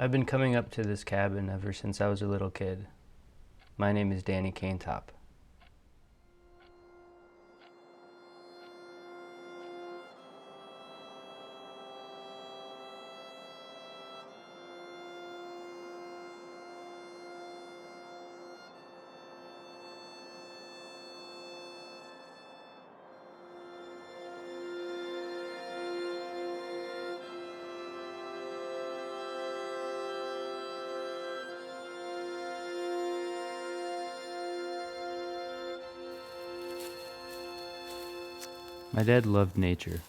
I've been coming up to this cabin ever since I was a little kid. My name is Danny KOENTOPP. My dad loved nature.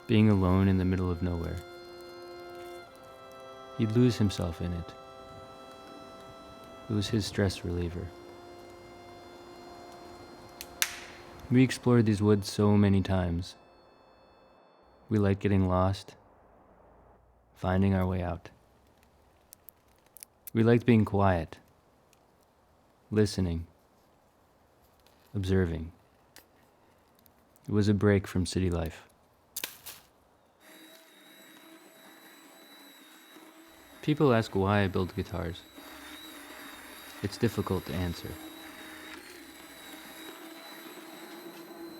being alone in the middle of nowhere. He'd lose himself in it. It was his stress reliever. We explored these woods so many times. We liked getting lost, finding our way out. We liked being quiet, listening, observing. It was a break from city life. People ask why I build guitars. It's difficult to answer.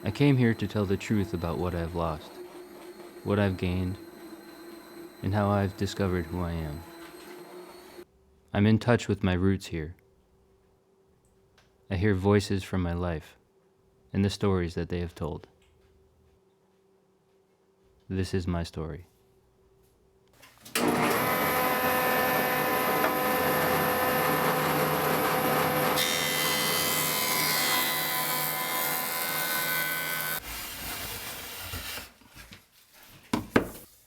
I came here to tell the truth about what I've lost, what I've gained, and how I've discovered who I am. I'm in touch with my roots here. I hear voices from my life and the stories that they have told. This is my story.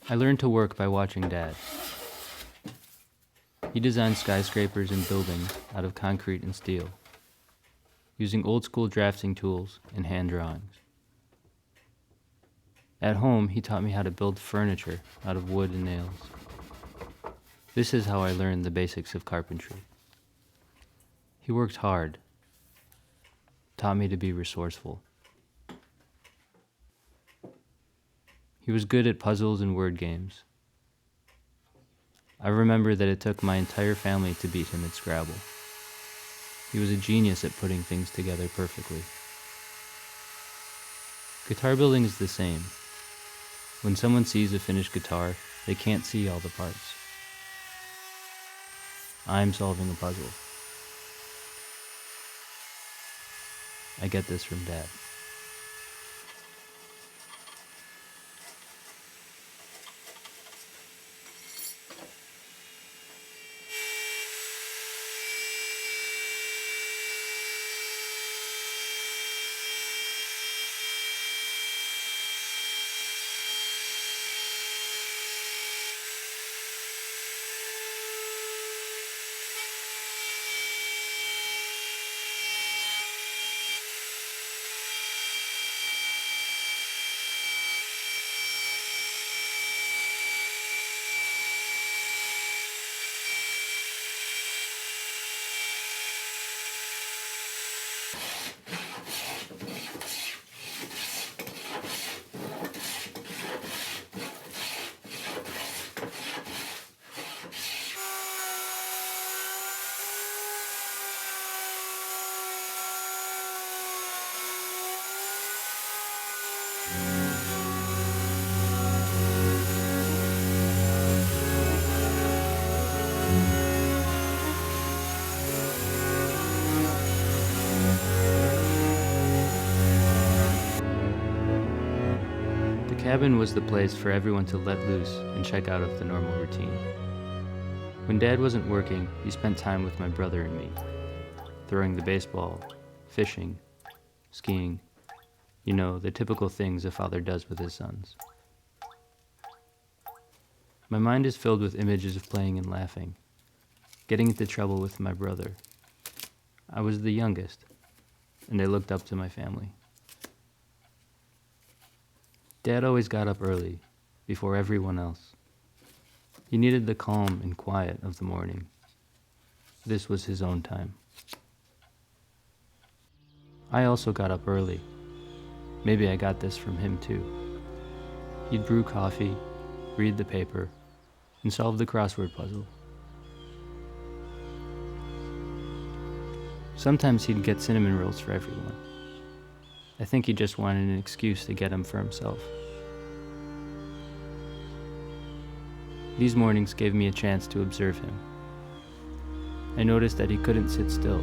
I learned to work by watching Dad. He designed skyscrapers and buildings out of concrete and steel, using old-school drafting tools and hand drawings. At home, he taught me how to build furniture out of wood and nails. This is how I learned the basics of carpentry. He worked hard, taught me to be resourceful. He was good at puzzles and word games. I remember that it took my entire family to beat him at Scrabble. He was a genius at putting things together perfectly. Guitar building is the same. When someone sees a finished guitar, they can't see all the parts. I'm solving a puzzle. I get this from Dad. The cabin was the place for everyone to let loose and check out of the normal routine. When Dad wasn't working, he spent time with my brother and me, throwing the baseball, fishing, skiing, you know, the typical things a father does with his sons. My mind is filled with images of playing and laughing, getting into trouble with my brother. I was the youngest, and I looked up to my family. Dad always got up early, before everyone else. He needed the calm and quiet of the morning. This was his own time. I also got up early. Maybe I got this from him too. He'd brew coffee, read the paper, and solve the crossword puzzle. Sometimes he'd get cinnamon rolls for everyone. I think he just wanted an excuse to get them for himself. These mornings gave me a chance to observe him. I noticed that he couldn't sit still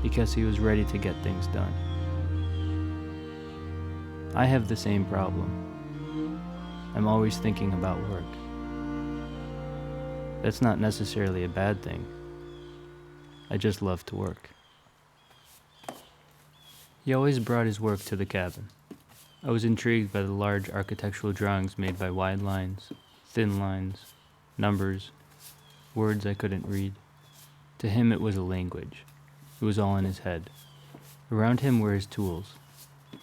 because he was ready to get things done. I have the same problem. I'm always thinking about work. That's not necessarily a bad thing. I just love to work. He always brought his work to the cabin. I was intrigued by the large architectural drawings made by wide lines, thin lines, numbers, words I couldn't read. To him it was a language. It was all in his head. Around him were his tools: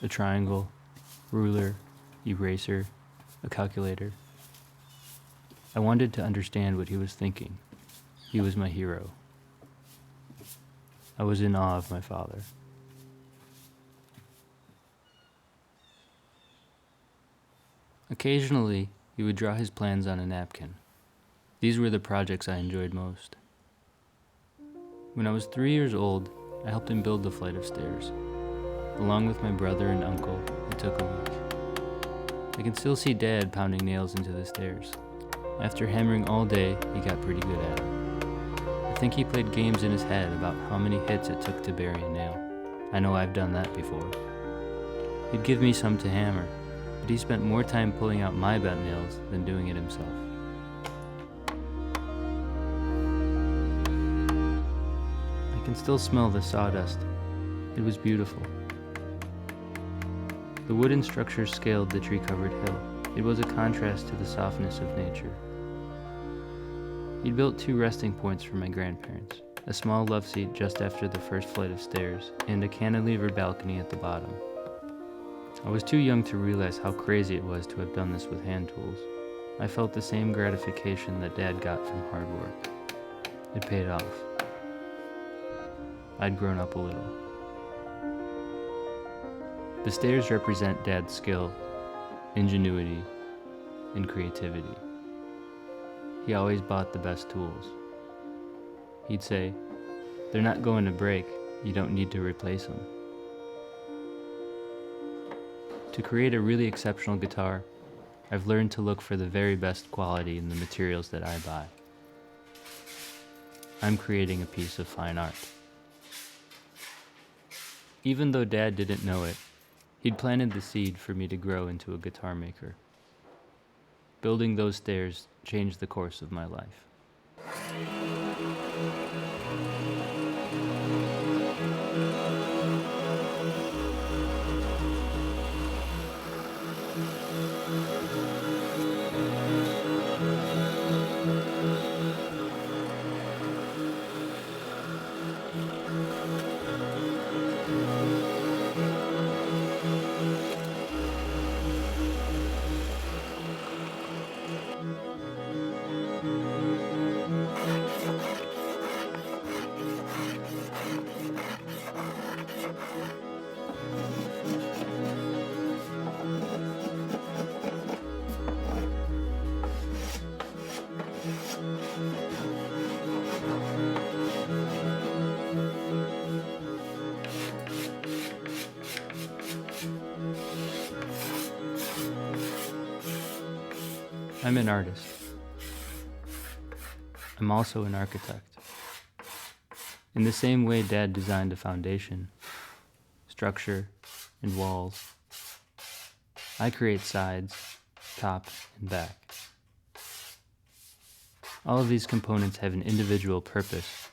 a triangle, ruler, eraser, a calculator. I wanted to understand what he was thinking. He was my hero. I was in awe of my father. Occasionally, he would draw his plans on a napkin. These were the projects I enjoyed most. When I was 3 years old, I helped him build the flight of stairs. Along with my brother and uncle, it took a week. I can still see Dad pounding nails into the stairs. After hammering all day, he got pretty good at it. I think he played games in his head about how many hits it took to bury a nail. I know I've done that before. He'd give me some to hammer, but he spent more time pulling out my bent nails than doing it himself. I can still smell the sawdust. It was beautiful. The wooden structure scaled the tree-covered hill. It was a contrast to the softness of nature. He'd built 2 resting points for my grandparents, a small love seat just after the first flight of stairs, and a cantilever balcony at the bottom. I was too young to realize how crazy it was to have done this with hand tools. I felt the same gratification that Dad got from hard work. It paid off. I'd grown up a little. The stairs represent Dad's skill, ingenuity, and creativity. He always bought the best tools. He'd say, "They're not going to break, you don't need to replace them." To create a really exceptional guitar, I've learned to look for the very best quality in the materials that I buy. I'm creating a piece of fine art. Even though Dad didn't know it, he'd planted the seed for me to grow into a guitar maker. Building those stairs changed the course of my life. I'm an artist. I'm also an architect. In the same way Dad designed a foundation, structure, and walls, I create sides, top, and back. All of these components have an individual purpose,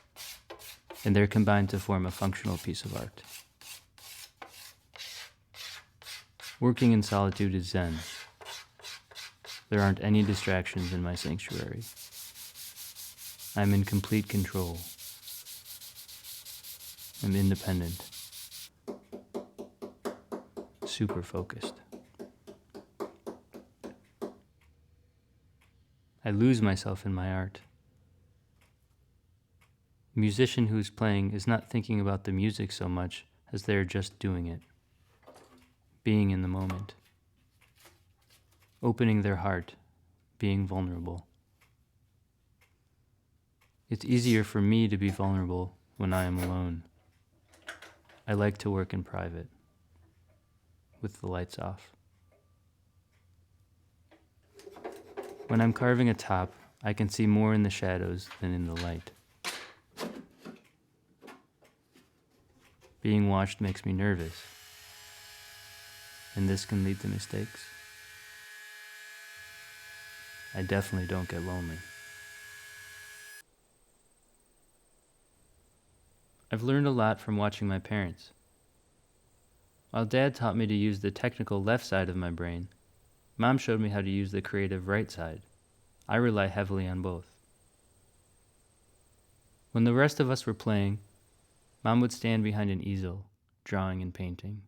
and they're combined to form a functional piece of art. Working in solitude is Zen. There aren't any distractions in my sanctuary. I'm in complete control. I'm independent. Super focused. I lose myself in my art. A musician who's playing is not thinking about the music so much as they're just doing it, being in the moment, opening their heart, being vulnerable. It's easier for me to be vulnerable when I am alone. I like to work in private, with the lights off. When I'm carving a top, I can see more in the shadows than in the light. Being watched makes me nervous, and this can lead to mistakes. I definitely don't get lonely. I've learned a lot from watching my parents. While Dad taught me to use the technical left side of my brain, Mom showed me how to use the creative right side. I rely heavily on both. When the rest of us were playing, Mom would stand behind an easel, drawing and painting.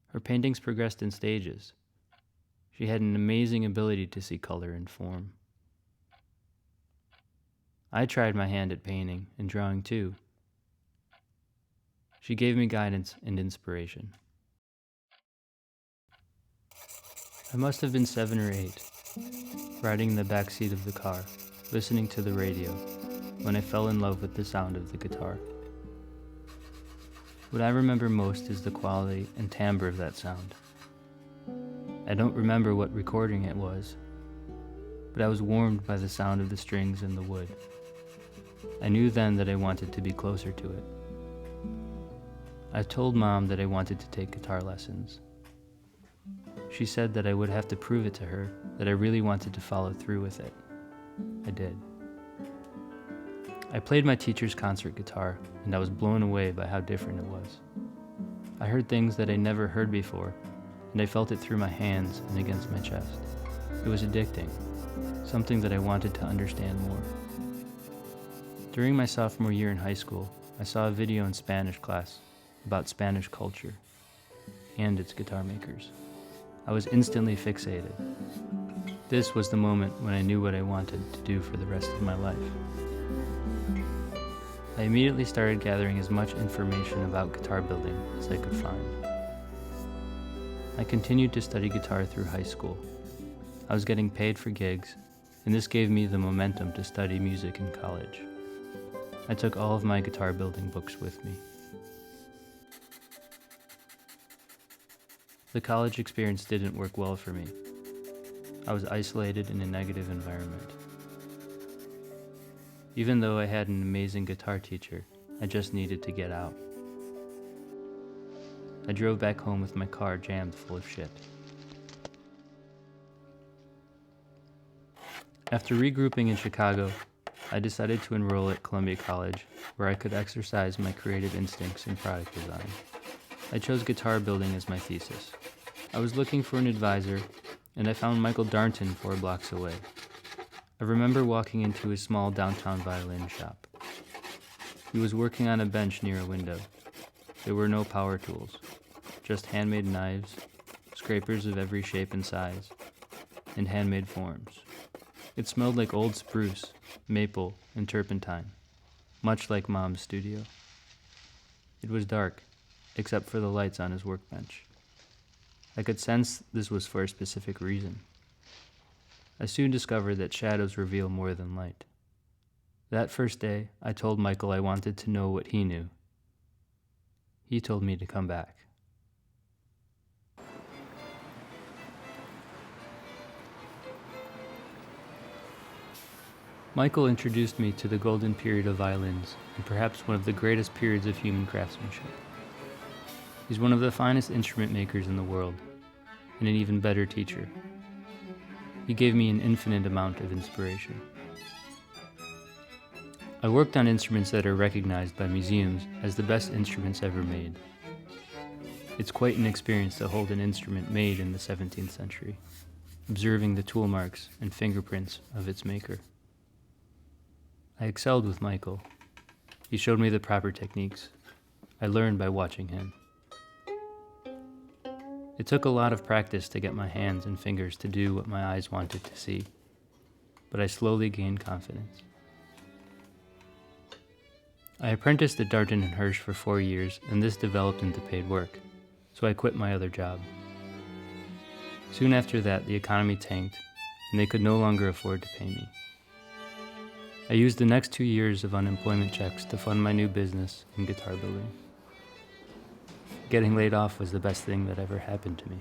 Her paintings progressed in stages. She had an amazing ability to see color and form. I tried my hand at painting and drawing too. She gave me guidance and inspiration. I must have been 7 or 8, riding in the back seat of the car, listening to the radio, when I fell in love with the sound of the guitar. What I remember most is the quality and timbre of that sound. I don't remember what recording it was, but I was warmed by the sound of the strings and the wood. I knew then that I wanted to be closer to it. I told Mom that I wanted to take guitar lessons. She said that I would have to prove it to her that I really wanted to follow through with it. I did. I played my teacher's concert guitar, and I was blown away by how different it was. I heard things that I never heard before, and I felt it through my hands and against my chest. It was addicting, something that I wanted to understand more. During my sophomore year in high school, I saw a video in Spanish class about Spanish culture and its guitar makers. I was instantly fixated. This was the moment when I knew what I wanted to do for the rest of my life. I immediately started gathering as much information about guitar building as I could find. I continued to study guitar through high school. I was getting paid for gigs, and this gave me the momentum to study music in college. I took all of my guitar building books with me. The college experience didn't work well for me. I was isolated in a negative environment. Even though I had an amazing guitar teacher, I just needed to get out. I drove back home with my car jammed full of shit. After regrouping in Chicago, I decided to enroll at Columbia College, where I could exercise my creative instincts in product design. I chose guitar building as my thesis. I was looking for an advisor, and I found Michael Darnton 4 blocks away. I remember walking into his small downtown violin shop. He was working on a bench near a window. There were no power tools, just handmade knives, scrapers of every shape and size, and handmade forms. It smelled like old spruce, maple, and turpentine, much like Mom's studio. It was dark, except for the lights on his workbench. I could sense this was for a specific reason. I soon discovered that shadows reveal more than light. That first day, I told Michael I wanted to know what he knew. He told me to come back. Michael introduced me to the golden period of violins, and perhaps one of the greatest periods of human craftsmanship. He's one of the finest instrument makers in the world, and an even better teacher. He gave me an infinite amount of inspiration. I worked on instruments that are recognized by museums as the best instruments ever made. It's quite an experience to hold an instrument made in the 17th century, observing the tool marks and fingerprints of its maker. I excelled with Michael. He showed me the proper techniques. I learned by watching him. It took a lot of practice to get my hands and fingers to do what my eyes wanted to see, but I slowly gained confidence. I apprenticed at Darton and Hirsch for 4 years, and this developed into paid work, so I quit my other job. Soon after that, the economy tanked, and they could no longer afford to pay me. I used the next 2 years of unemployment checks to fund my new business in guitar building. Getting laid off was the best thing that ever happened to me.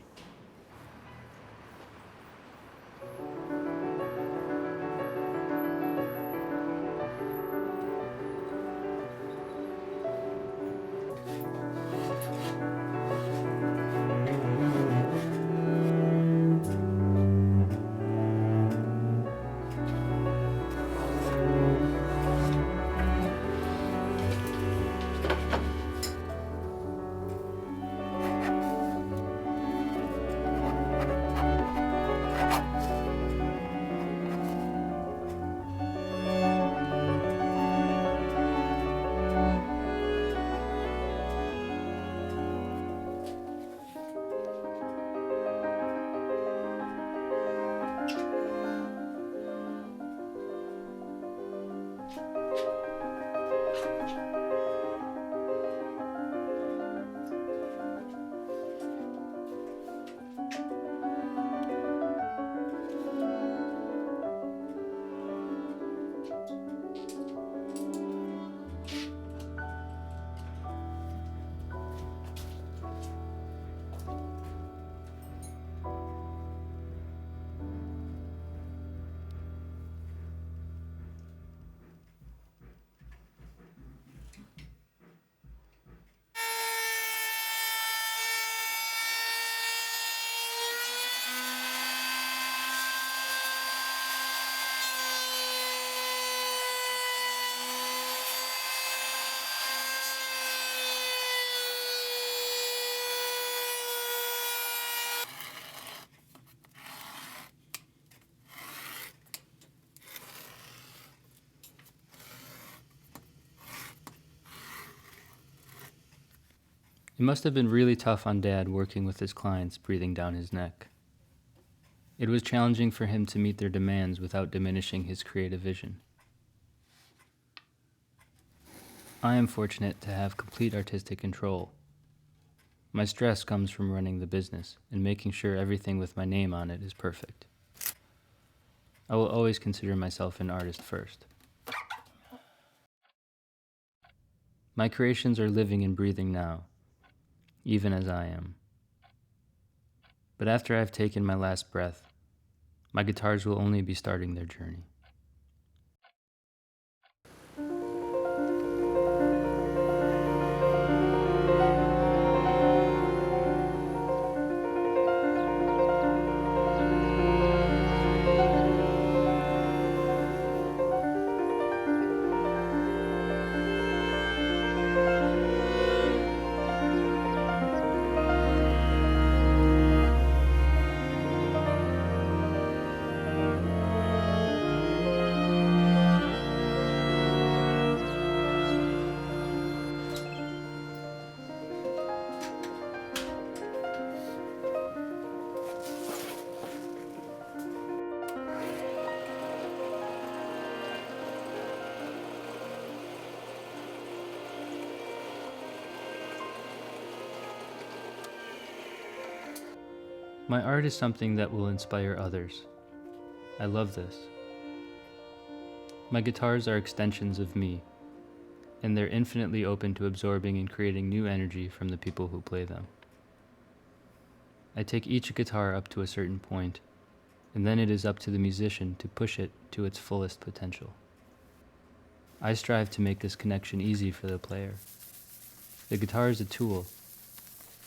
It must have been really tough on Dad working with his clients breathing down his neck. It was challenging for him to meet their demands without diminishing his creative vision. I am fortunate to have complete artistic control. My stress comes from running the business and making sure everything with my name on it is perfect. I will always consider myself an artist first. My creations are living and breathing now, even as I am. But after I've taken my last breath, my guitars will only be starting their journey. My art is something that will inspire others. I love this. My guitars are extensions of me, and they're infinitely open to absorbing and creating new energy from the people who play them. I take each guitar up to a certain point, and then it is up to the musician to push it to its fullest potential. I strive to make this connection easy for the player. The guitar is a tool,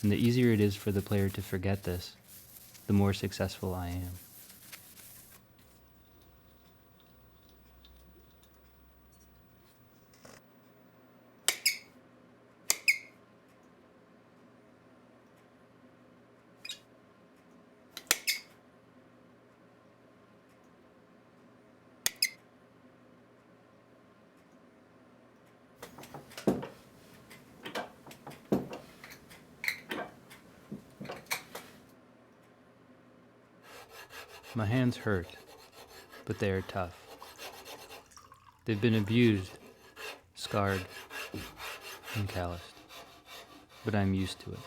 and the easier it is for the player to forget this, the more successful I am. My hands hurt, but they are tough. They've been abused, scarred, and calloused, but I'm used to it.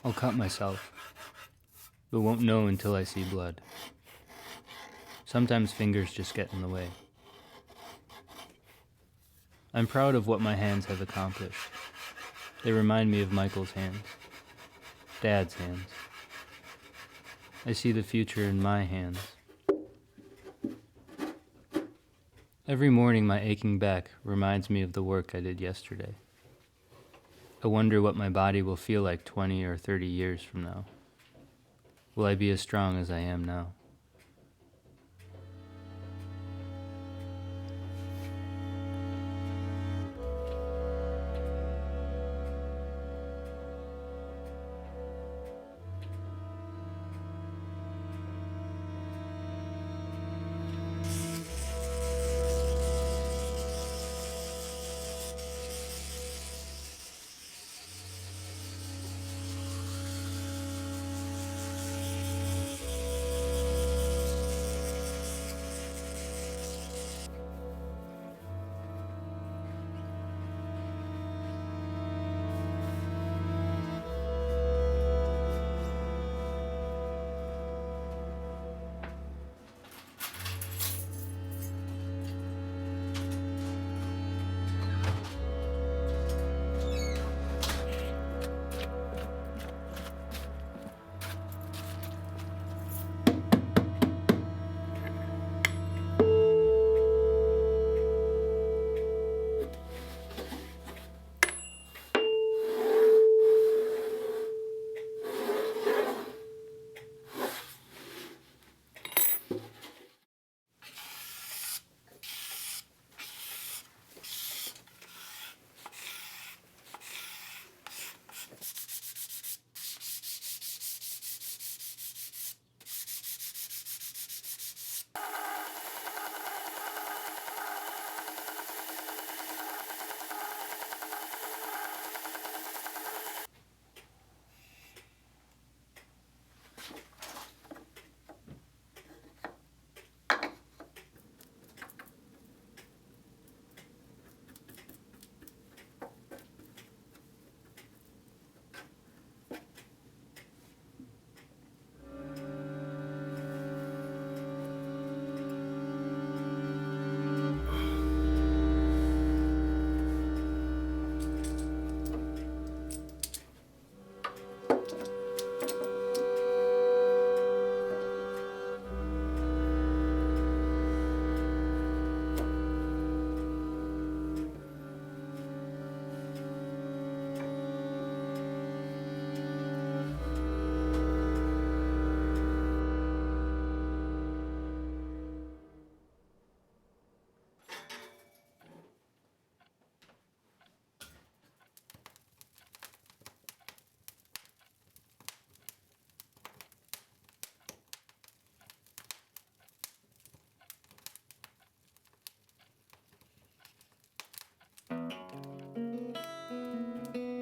I'll cut myself, but won't know until I see blood. Sometimes fingers just get in the way. I'm proud of what my hands have accomplished. They remind me of Michael's hands, Dad's hands. I see the future in my hands. Every morning my aching back reminds me of the work I did yesterday. I wonder what my body will feel like 20 or 30 years from now. Will I be as strong as I am now?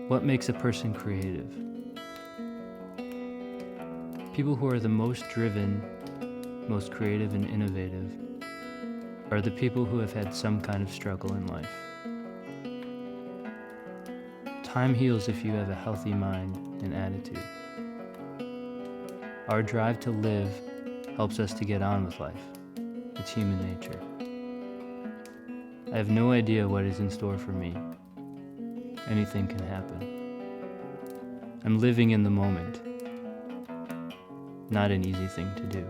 What makes a person creative? People who are the most driven, most creative and innovative are the people who have had some kind of struggle in life. Time heals if you have a healthy mind and attitude. Our drive to live helps us to get on with life. It's human nature. I have no idea what is in store for me. Anything can happen. I'm living in the moment. Not an easy thing to do.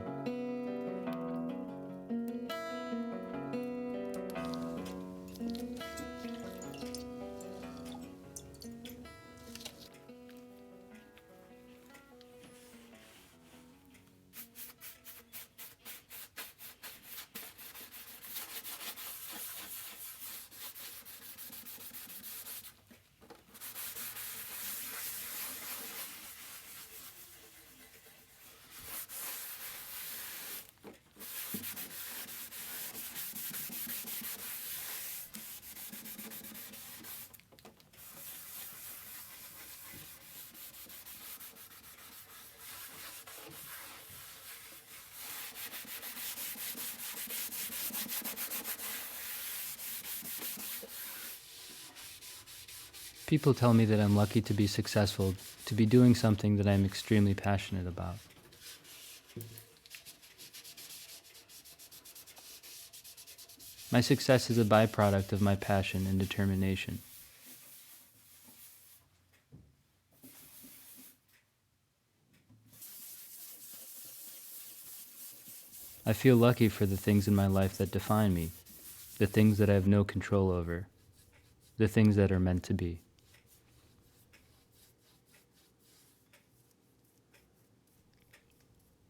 People tell me that I'm lucky to be successful, to be doing something that I'm extremely passionate about. My success is a byproduct of my passion and determination. I feel lucky for the things in my life that define me, the things that I have no control over, the things that are meant to be.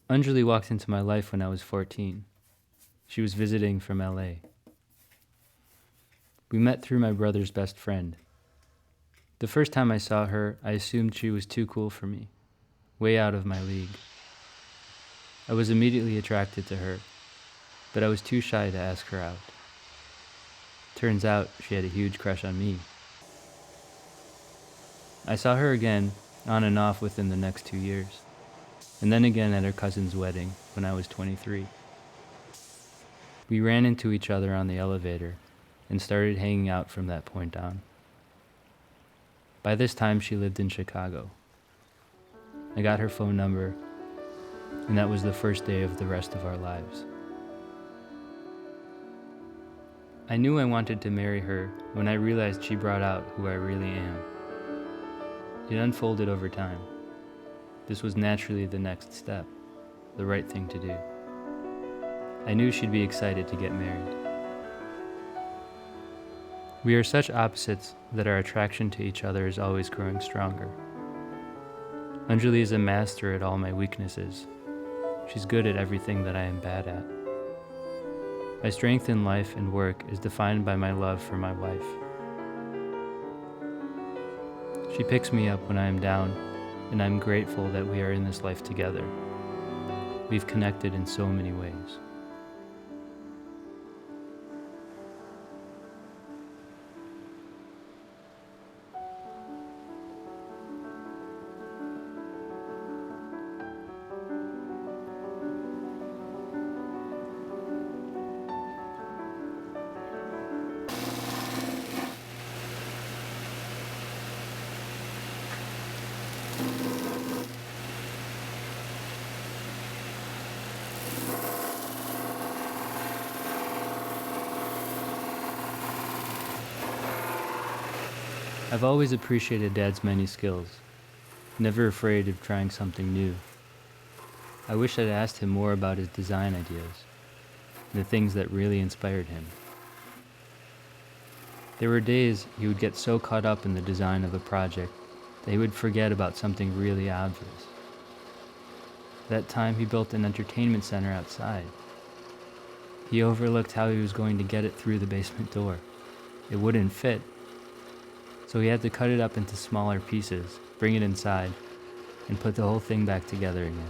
Anjali walked into my life when I was 14. She was visiting from LA. We met through my brother's best friend. The first time I saw her, I assumed she was too cool for me, way out of my league. I was immediately attracted to her, but I was too shy to ask her out. Turns out she had a huge crush on me. I saw her again, on and off within the next 2 years, and then again at her cousin's wedding when I was 23. We ran into each other on the elevator and started hanging out from that point on. By this time, she lived in Chicago. I got her phone number, and that was the first day of the rest of our lives. I knew I wanted to marry her when I realized she brought out who I really am. It unfolded over time. This was naturally the next step, the right thing to do. I knew she'd be excited to get married. We are such opposites that our attraction to each other is always growing stronger. Anjali is a master at all my weaknesses. She's good at everything that I am bad at. My strength in life and work is defined by my love for my wife. She picks me up when I am down, and I'm grateful that we are in this life together. We've connected in so many ways. I've always appreciated Dad's many skills, never afraid of trying something new. I wish I'd asked him more about his design ideas, the things that really inspired him. There were days he would get so caught up in the design of a project that he would forget about something really obvious. That time he built an entertainment center outside. He overlooked how he was going to get it through the basement door. It wouldn't fit, so he had to cut it up into smaller pieces, bring it inside, and put the whole thing back together again.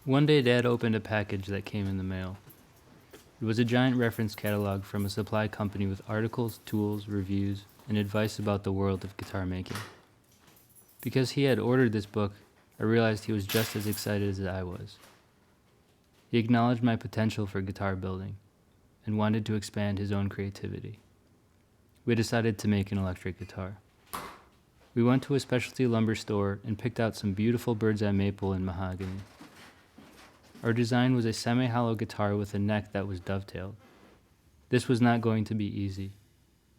One day, Dad opened a package that came in the mail. It was a giant reference catalog from a supply company with articles, tools, reviews, and advice about the world of guitar making. Because he had ordered this book, I realized he was just as excited as I was. He acknowledged my potential for guitar building and wanted to expand his own creativity. We decided to make an electric guitar. We went to a specialty lumber store and picked out some beautiful bird's eye maple and mahogany. Our design was a semi-hollow guitar with a neck that was dovetailed. This was not going to be easy,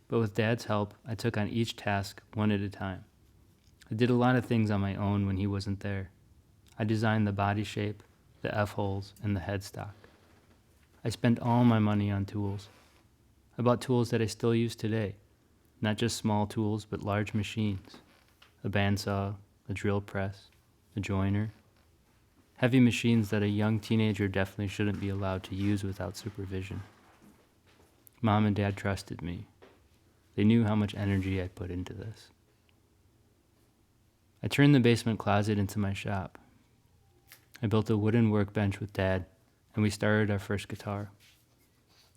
but with Dad's help, I took on each task one at a time. I did a lot of things on my own when he wasn't there. I designed the body shape, the F-holes, and the headstock. I spent all my money on tools. I bought tools that I still use today, not just small tools, but large machines. A bandsaw, a drill press, a joiner. Heavy machines that a young teenager definitely shouldn't be allowed to use without supervision. Mom and Dad trusted me. They knew how much energy I put into this. I turned the basement closet into my shop. I built a wooden workbench with Dad, and we started our first guitar.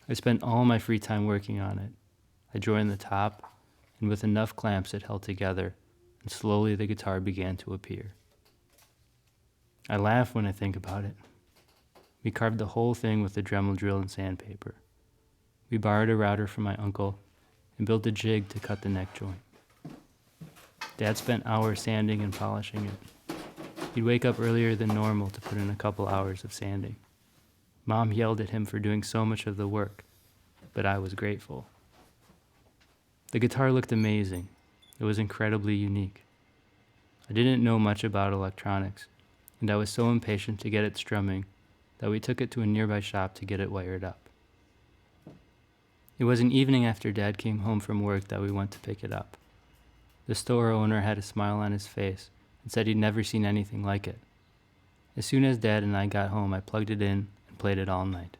I spent all my free time working on it. I joined the top, and with enough clamps it held together, and slowly the guitar began to appear. I laugh when I think about it. We carved the whole thing with a Dremel drill and sandpaper. We borrowed a router from my uncle and built a jig to cut the neck joint. Dad spent hours sanding and polishing it. He'd wake up earlier than normal to put in a couple hours of sanding. Mom yelled at him for doing so much of the work, but I was grateful. The guitar looked amazing. It was incredibly unique. I didn't know much about electronics, and I was so impatient to get it strumming that we took it to a nearby shop to get it wired up. It was an evening after Dad came home from work that we went to pick it up. The store owner had a smile on his face and said he'd never seen anything like it. As soon as Dad and I got home, I plugged it in and played it all night.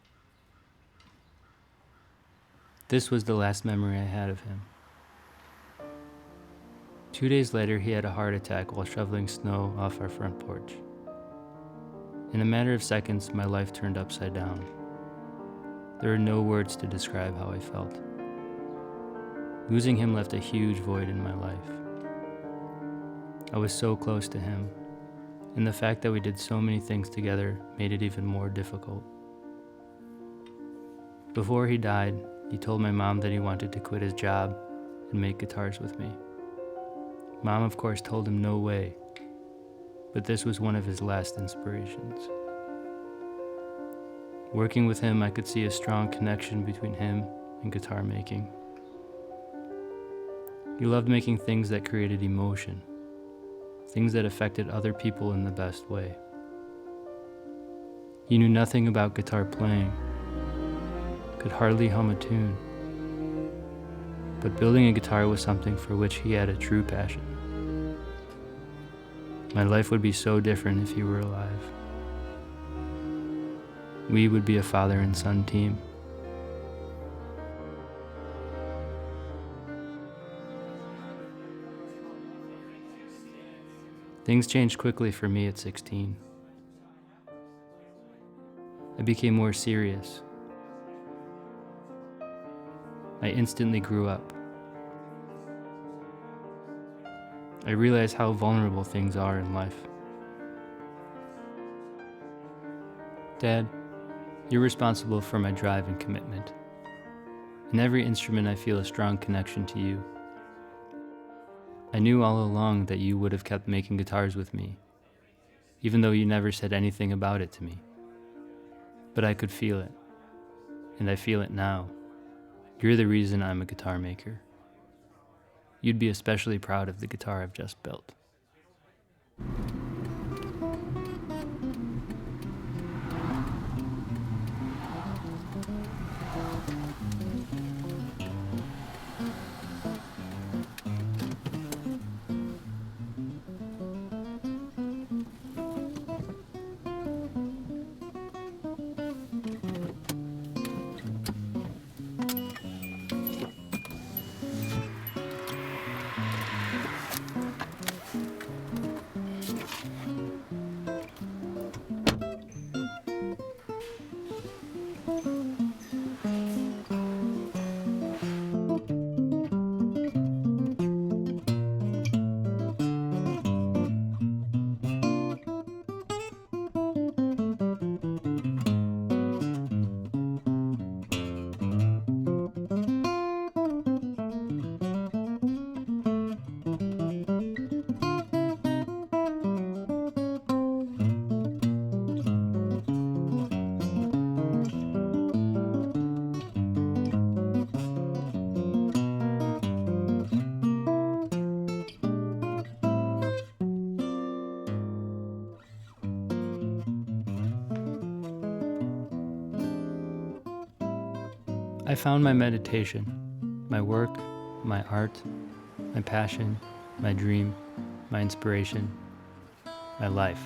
This was the last memory I had of him. 2 days later, he had a heart attack while shoveling snow off our front porch. In a matter of seconds, my life turned upside down. There are no words to describe how I felt. Losing him left a huge void in my life. I was so close to him, and the fact that we did so many things together made it even more difficult. Before he died, he told my mom that he wanted to quit his job and make guitars with me. Mom, of course, told him no way, but this was one of his last inspirations. Working with him, I could see a strong connection between him and guitar making. He loved making things that created emotion, things that affected other people in the best way. He knew nothing about guitar playing, could hardly hum a tune, but building a guitar was something for which he had a true passion. My life would be so different if he were alive. We would be a father and son team. Things changed quickly for me at 16. I became more serious. I instantly grew up. I realized how vulnerable things are in life. Dad, you're responsible for my drive and commitment. In every instrument, I feel a strong connection to you. I knew all along that you would have kept making guitars with me, even though you never said anything about it to me. But I could feel it, and I feel it now. You're the reason I'm a guitar maker. You'd be especially proud of the guitar I've just built. I found my meditation, my work, my art, my passion, my dream, my inspiration, my life.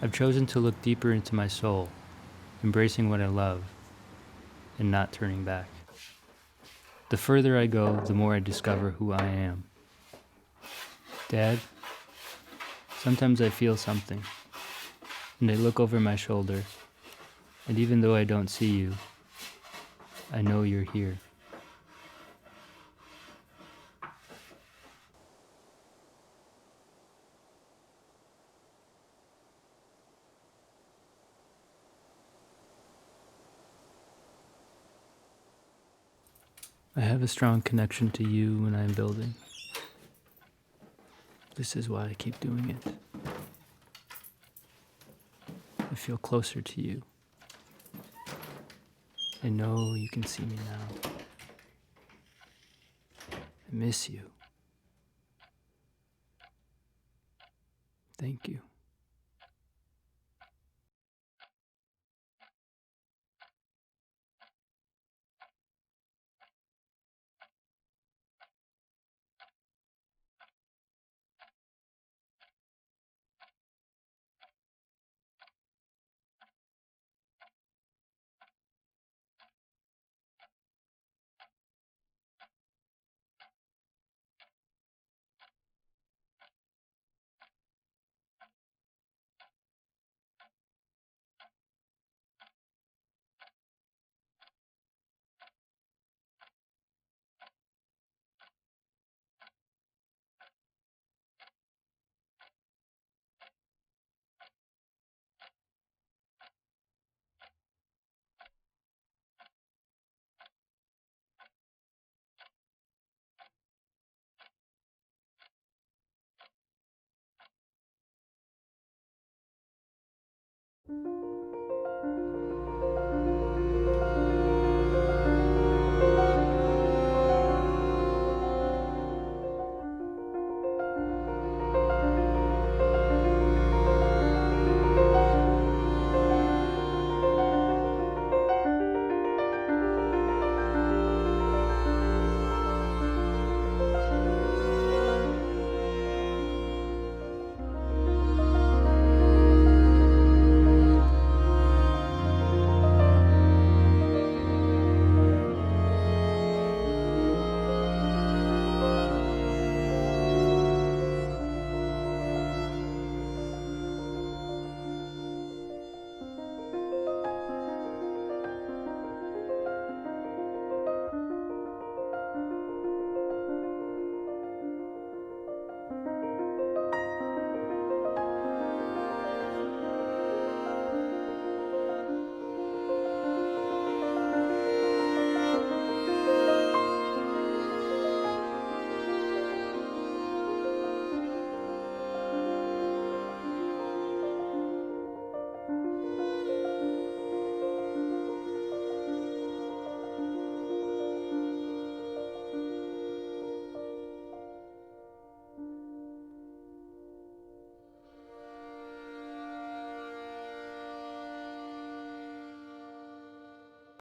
I've chosen to look deeper into my soul, embracing what I love, and not turning back. The further I go, the more I discover who I am. Dad, sometimes I feel something, and I look over my shoulder, and even though I don't see you, I know you're here. I have a strong connection to you when I'm building. This is why I keep doing it. I feel closer to you. I know you can see me now. I miss you. Thank you.